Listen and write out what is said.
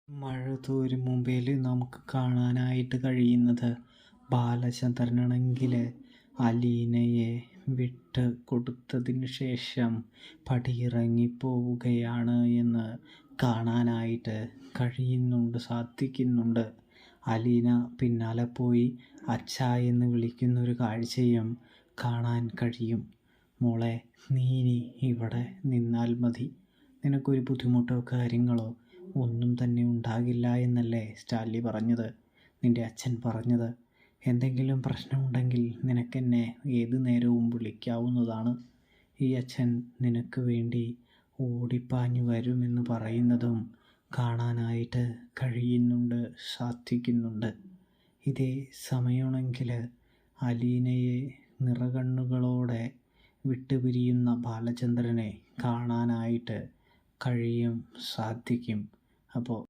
മഴ തോരും മുമ്പേൽ നമുക്ക് കാണാനായിട്ട് കഴിയുന്നത് ബാലചന്ദ്രനാണെങ്കിൽ അലീനയെ വിട്ട് കൊടുത്തതിന് ശേഷം പടിയിറങ്ങിപ്പോവുകയാണ് എന്ന് കാണാനായിട്ട് സാധിക്കുന്നുണ്ട്. അലീന പിന്നാലെ പോയി അച്ഛാ എന്ന് വിളിക്കുന്നൊരു കാഴ്ചയും കാണാൻ കഴിയും. മോളെ, നീ ഇനി ഇവിടെ നിന്നാൽ മതി, നിനക്കൊരു ബുദ്ധിമുട്ടോ കാര്യങ്ങളോ ഒന്നും തന്നെ ഉണ്ടാകില്ല എന്നല്ലേ സ്റ്റാൻലി പറഞ്ഞത്, നിൻ്റെ അച്ഛൻ പറഞ്ഞത്. എന്തെങ്കിലും പ്രശ്നമുണ്ടെങ്കിൽ നിനക്കെന്നെ ഏതു നേരവും വിളിക്കാവുന്നതാണ്. ഈ അച്ഛൻ നിനക്ക് വേണ്ടി ഓടിപ്പാഞ്ഞു വരുമെന്ന് പറയുന്നതും കാണാനായിട്ട് സാധിക്കുന്നുണ്ട്. ഇതേ സമയമാണെങ്കിൽ അലീനയെ നിറകണ്ണുകളോടെ വിട്ടുപിരിയുന്ന ബാലചന്ദ്രനെ കാണാനായിട്ട് സാധിക്കും. അപ്പോൾ